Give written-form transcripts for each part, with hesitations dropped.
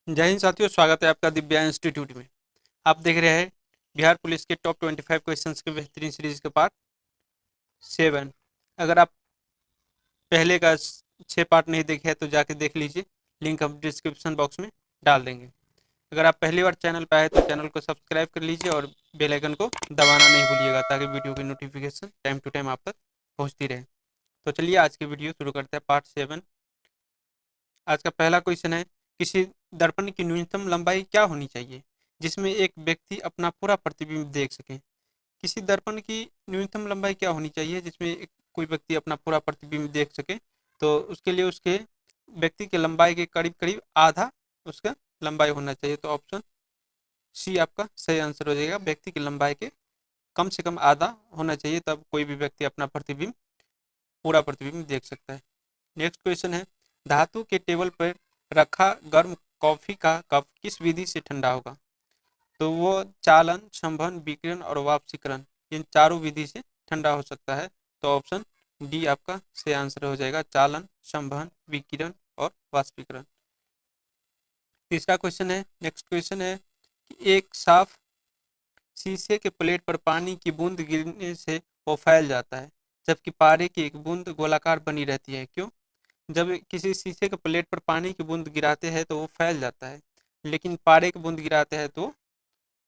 जय हिंद साथियों, स्वागत है आपका दिव्या इंस्टीट्यूट में। आप देख रहे हैं बिहार पुलिस के टॉप 25 क्वेश्चंस के बेहतरीन सीरीज के पार्ट 7। अगर आप पहले का 6 पार्ट नहीं देखे हैं तो जाके देख लीजिए, लिंक हम डिस्क्रिप्शन बॉक्स में डाल देंगे। अगर आप पहली बार चैनल पर आए तो चैनल को सब्सक्राइब कर लीजिए और बेल आइकन को दबाना नहीं भूलिएगा ताकि वीडियो की नोटिफिकेशन टाइम टू टाइम आप तक पहुँचती रहे। तो चलिए आज की वीडियो शुरू करते हैं, पार्ट 7। आज का पहला क्वेश्चन है, किसी दर्पण की न्यूनतम लंबाई क्या होनी चाहिए जिसमें एक व्यक्ति अपना पूरा प्रतिबिंब देख सके। किसी दर्पण की न्यूनतम लंबाई क्या होनी चाहिए जिसमें कोई व्यक्ति अपना पूरा प्रतिबिंब देख सके। तो उसके लिए उसके व्यक्ति के लंबाई के करीब करीब आधा उसका लंबाई होना चाहिए। तो ऑप्शन सी आपका सही आंसर हो जाएगा। व्यक्ति की लंबाई के कम से कम आधा होना चाहिए, तब कोई भी व्यक्ति अपना प्रतिबिंब पूरा प्रतिबिंब देख सकता है। नेक्स्ट क्वेश्चन है, धातु के टेबल पर रखा गर्म कॉफी का कप किस विधि से ठंडा होगा। तो वो चालन, संवहन, विकिरण और वाष्पीकरण, इन चारों विधि से ठंडा हो सकता है। तो ऑप्शन डी आपका सही आंसर हो जाएगा, चालन, संवहन, विकिरण और वाष्पीकरण। तीसरा क्वेश्चन है, नेक्स्ट क्वेश्चन है कि एक साफ शीशे के प्लेट पर पानी की बूंद गिरने से वो फैल जाता है, जबकि पारे की एक बूंद गोलाकार बनी रहती है, क्यों। जब किसी शीशे के प्लेट पर पानी की बूंद गिराते हैं तो वो फैल जाता है, लेकिन पारे की बूंद गिराते हैं तो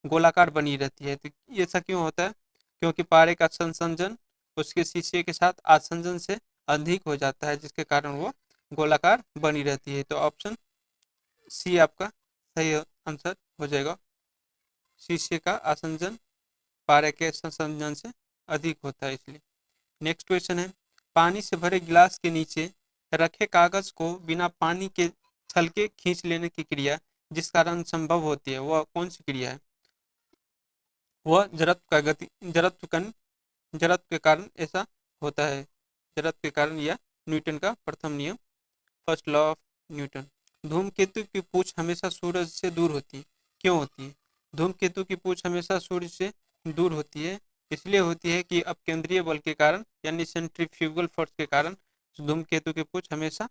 गोलाकार बनी रहती है। तो ये ऐसा क्यों होता है, क्योंकि पारे का संसंजन उसके शीशे के साथ आसंजन से अधिक हो जाता है, जिसके कारण वो गोलाकार बनी रहती है। तो ऑप्शन सी आपका सही आंसर हो जाएगा। शीशे का आसंजन पारे के संसंजन से अधिक होता है, इसलिए। नेक्स्ट क्वेश्चन है, पानी से भरे गिलास के नीचे रखे कागज को बिना पानी के छलके खींच लेने की क्रिया जिस कारण संभव होती है, वह कौन सी क्रिया है। वह जड़त्व के कारण ऐसा होता है। जड़त्व के कारण, यह न्यूटन का प्रथम नियम, फर्स्ट लॉ ऑफ न्यूटन। धूमकेतु की पूंछ हमेशा सूरज से दूर होती है, क्यों होती है। धूमकेतु की पूंछ हमेशा सूर्य से दूर होती है, इसलिए होती है कि अपकेंद्रीय बल के कारण यानी सेंट्रीफ्यूगल फोर्स के कारण धूमकेतु की पूंछ हमेशा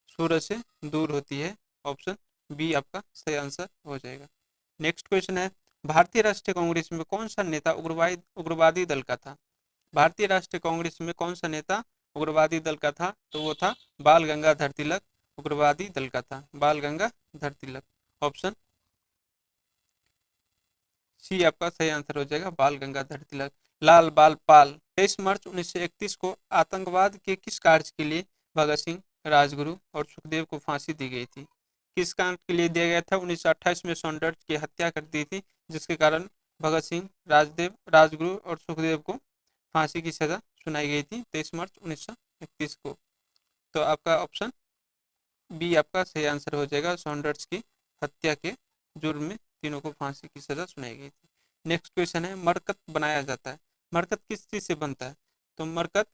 सूरज से दूर होती है। ऑप्शन बी आपका सही आंसर हो जाएगा। नेक्स्ट क्वेश्चन है, भारतीय राष्ट्रीय कांग्रेस में कौन सा नेता उग्रवादी दल का था। भारतीय राष्ट्रीय कांग्रेस में कौन सा नेता उग्रवादी दल का था। तो वो था बाल गंगाधर तिलक, उग्रवादी दल का था बाल गंगाधर तिलक। ऑप्शन सी आपका सही आंसर हो जाएगा, बाल गंगाधर तिलक। लाल बाल पाल। 23 मार्च 1931 को आतंकवाद के किस कार्य के लिए भगत सिंह, राजगुरु और सुखदेव को फांसी दी गई थी। किस कांड के लिए दिया गया था। 1928 में सॉन्डर्स की हत्या कर दी थी, जिसके कारण भगत सिंह, राजगुरु और सुखदेव को फांसी की सजा सुनाई गई थी 23 मार्च 1931 को। तो आपका ऑप्शन बी आपका सही आंसर हो जाएगा, सॉन्डर्स की हत्या के जुर्म में तीनों को फांसी की सजा सुनाई गई थी। नेक्स्ट क्वेश्चन है, मरकत बनाया जाता है। मरकत किस चीज से बनता है। तो मरकत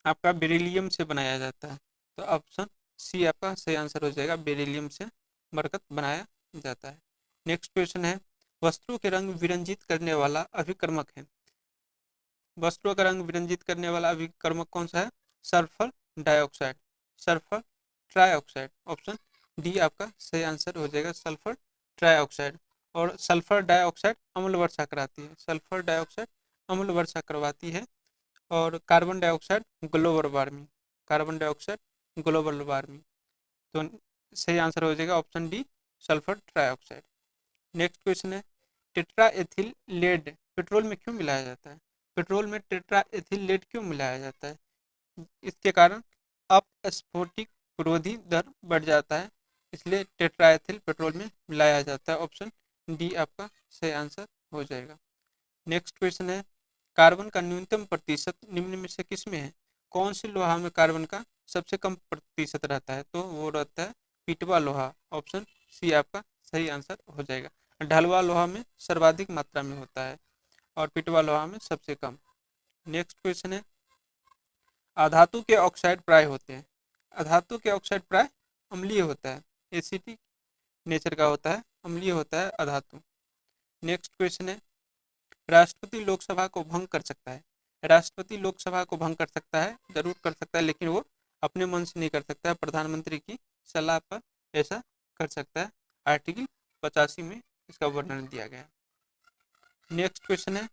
आपका बेरिलियम से बनाया जाता है। तो ऑप्शन सी आपका सही आंसर हो जाएगा, बेरिलियम से मरकत बनाया जाता है। नेक्स्ट क्वेश्चन है, वस्त्रों के रंग विरंजित करने वाला अभिकर्मक है। वस्त्रों का रंग विरंजित करने वाला अभिकर्मक कौन सा है। Sulphur dioxide, sulphur trioxide. Option D आपका सही आंसर हो जाएगा, सल्फर ट्राइऑक्साइड। और सल्फर डाइऑक्साइड अम्ल वर्षा कराती है, सल्फर डाइऑक्साइड अम्ल वर्षा करवाती है। और carbon dioxide global warming, carbon dioxide global warming. तो सही आंसर हो जाएगा option D, sulphur trioxide. Next question है, टेट्रा एथिल लेड पेट्रोल में क्यों मिलाया जाता है। पेट्रोल में टेट्रा एथिल लेड क्यों मिलाया जाता है। इसके कारण अपस्फोटिक विरोधी दर बढ़ जाता है, इसलिए टेट्रा एथिल पेट्रोल में मिलाया जाता है। ऑप्शन डी आपका सही आंसर हो जाएगा। नेक्स्ट क्वेश्चन है, कार्बन का न्यूनतम प्रतिशत निम्न में से किस में है। कौन से लोहा में कार्बन का सबसे कम प्रतिशत रहता है। तो वो रहता है पिटवा लोहा। ऑप्शन सी आपका सही आंसर हो जाएगा। ढलवा लोहा में सर्वाधिक मात्रा में होता है और पिटवा लोहा में सबसे कम। नेक्स्ट क्वेश्चन है, अधातु के ऑक्साइड प्राय होते हैं। अधातु के ऑक्साइड प्राय अम्लीय होता है, एसिडिक नेचर का होता है, अम्लीय होता है अधातु। नेक्स्ट क्वेश्चन है, राष्ट्रपति लोकसभा को भंग कर सकता है। राष्ट्रपति लोकसभा को भंग कर सकता है, जरूर कर सकता है, लेकिन वो अपने मन से नहीं कर सकता है, प्रधानमंत्री की सलाह पर ऐसा कर सकता है। आर्टिकल 85 में इसका वर्णन दिया गया है। नेक्स्ट क्वेश्चन है,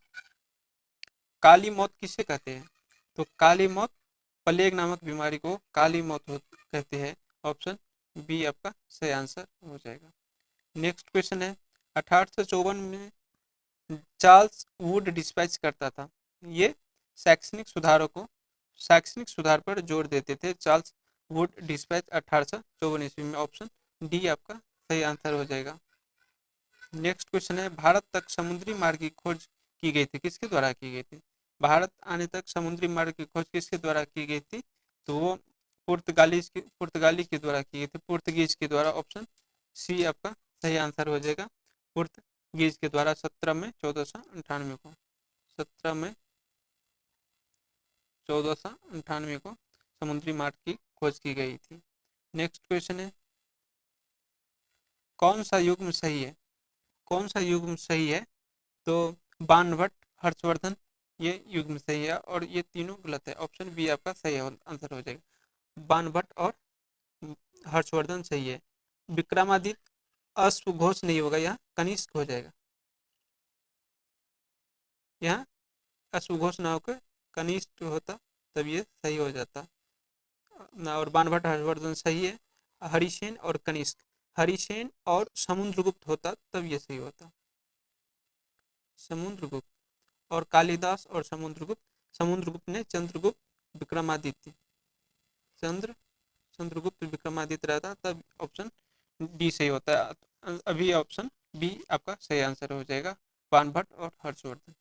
काली मौत किसे कहते हैं? तो काली मौत, प्लेग नामक बीमारी को काली मौत कहते हैं। ऑप्शन बी आपका सही आंसर हो जाएगा। नेक्स्ट क्वेश्चन है, 1854 में चार्ल्स वुड डिस्पैच करता था। ये शैक्षणिक सुधार पर जोर देते थे। चार्ल्स वुड डिस्पैच 1854 ईस्वी में। ऑप्शन डी आपका सही आंसर हो जाएगा। नेक्स्ट क्वेश्चन है, भारत तक समुद्री मार्ग की खोज की गई थी, किसके द्वारा की गई थी? भारत आने तक समुद्री मार्ग की खोज किसके द्वारा की गई थी? तो वो पुर्तगाली के द्वारा की गई थी, पुर्तगीज के द्वारा। ऑप्शन सी आपका सही आंसर हो जाएगा। पुर्तगीज के द्वारा 17 में 1498 को 17 में 1498 को समुद्री मार्ग की खोज की गई थी। नेक्स्ट क्वेश्चन है, कौन सा युग्म सही है? कौन सा युग्म सही है? तो बाणभट्ट, हर्षवर्धन, ये युग्म सही है और ये तीनों गलत है। ऑप्शन बी आपका सही आंसर हो जाएगा। बाणभट्ट और हर्षवर्धन सही है। विक्रमादित्य अश्वघोष नहीं होगा, यहाँ कनिष्क हो जाएगा। यहाँ अश्वघोष ना होकर कनिष्क होता तब ये सही हो जाता। और बाणभट्ट हर्षवर्धन सही है। हरिसेन और कनिष्क, हरिसेन और समुद्रगुप्त होता तब ये सही होता। समुद्रगुप्त और कालिदास और समुद्रगुप्त ने चंद्रगुप्त विक्रमादित्य, चंद्रगुप्त विक्रमादित्य रहता तब ऑप्शन डी सही होता है। अभी ऑप्शन बी आपका सही आंसर हो जाएगा, बाणभट्ट और हर्षवर्धन।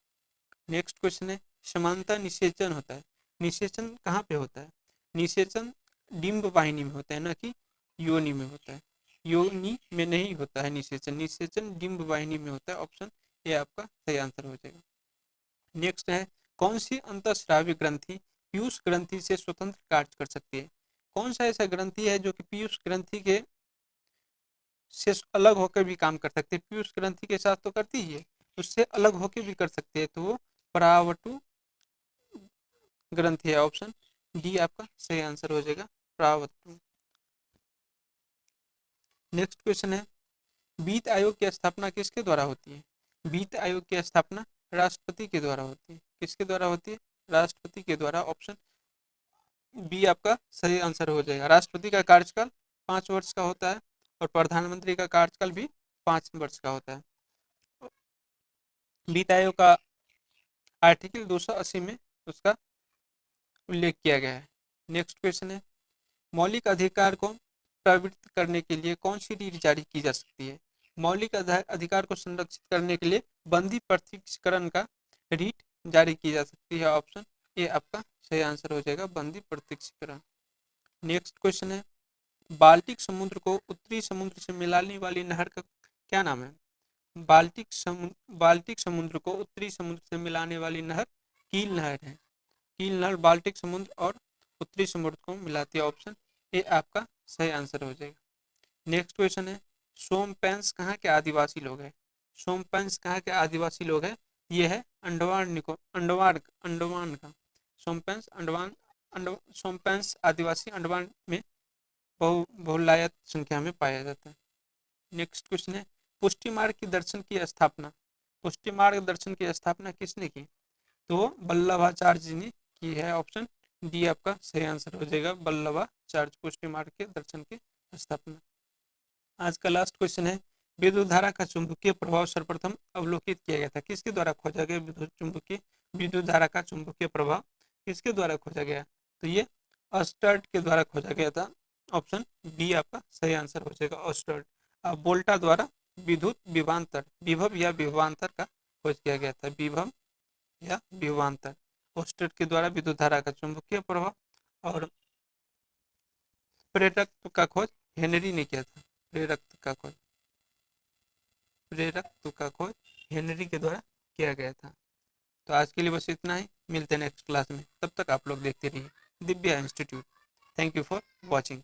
नेक्स्ट क्वेश्चन है, समानता निषेचन होता है। निषेचन कहाँ पे होता है? निषेचन डिंब वाहिनी में होता है, ना कि योनि में होता है। योनि में नहीं होता है निषेचन, निषेचन डिंब वाहिनी में होता है। ऑप्शन ए आपका सही आंसर हो जाएगा। नेक्स्ट है, कौन सी अंतःस्रावी ग्रंथि पीयूष ग्रंथि से स्वतंत्र कार्य कर सकती है? कौन सा ऐसा ग्रंथि है जो कि पीयूष ग्रंथि के से अलग होकर भी काम कर सकते हैं? पीयूष ग्रंथि के साथ तो करती ही है, उससे अलग होकर भी कर सकते हैं, तो वो परावटु ग्रंथि है। ऑप्शन डी आपका सही आंसर हो जाएगा, परावटु। नेक्स्ट क्वेश्चन है, वित्त आयोग की स्थापना किसके द्वारा होती है? वित्त आयोग की स्थापना राष्ट्रपति के द्वारा होती है। किसके द्वारा होती है? राष्ट्रपति के द्वारा। ऑप्शन बी आपका सही आंसर हो जाएगा। राष्ट्रपति का कार्यकाल 5 वर्ष का होता है और प्रधानमंत्री का कार्यकाल भी 5 वर्ष का होता है। वित्त आयोग का आर्टिकल 280 में उसका उल्लेख किया गया है। नेक्स्ट क्वेश्चन है, मौलिक अधिकार को प्रवृत्त करने के लिए कौन सी रीट जारी की जा सकती है? मौलिक अधिकार को संरक्षित करने के लिए बंदी प्रत्यक्षीकरण का रीट जारी की जा सकती है। ऑप्शन ए आपका सही आंसर हो जाएगा, बंदी प्रत्यक्षीकरण। नेक्स्ट क्वेश्चन है, बाल्टिक समुद्र को उत्तरी समुद्र से मिलाने वाली नहर का क्या नाम है? बाल्टिक समुद्र को उत्तरी समुद्र से मिलाने वाली नहर कील नहर है। कील नहर बाल्टिक समुद्र और उत्तरी समुद्र को मिलाती है। ऑप्शन ए आपका सही आंसर हो जाएगा। नेक्स्ट क्वेश्चन है, सोमपेंस कहाँ के आदिवासी लोग हैं? सोमपेंस कहाँ के आदिवासी लोग हैं? ये है अंडमान का। सोमपेंस आदिवासी अंडमान में बहुलायत संख्या में पाया जाता है। नेक्स्ट क्वेश्चन है, पुष्टि मार्ग की दर्शन की स्थापना किसने की? तो वल्लभाचार्य जी ने की है। ऑप्शन डी आपका सही आंसर हो जाएगा, वल्लभाचार्य पुष्टि मार्ग के दर्शन की स्थापना। आज का लास्ट क्वेश्चन है, विद्युत धारा का चुंबकीय प्रभाव सर्वप्रथम अवलोकित किया गया था, किसके द्वारा खोजा गया? विद्युत धारा का चुंबकीय प्रभाव किसके द्वारा खोजा गया? तो ये ऑस्टर्ड के द्वारा खोजा गया था। ऑप्शन डी आपका सही आंसर हो जाएगा, ऑस्टर्ड। वोल्टा द्वारा विभव या विभवांतर का खोज किया गया था, विभव या विभवांतर। ऑस्टर्ड के द्वारा विद्युत धारा का चुंबकीय प्रभाव और प्रेरकत्व का खोज हेनरी ने किया था। प्रेरकत्व का खोज हेनरी के द्वारा किया गया था। तो आज के लिए बस इतना ही, मिलते हैं नेक्स्ट क्लास में। तब तक आप लोग देखते रहिए Divya institute. Thank you for watching.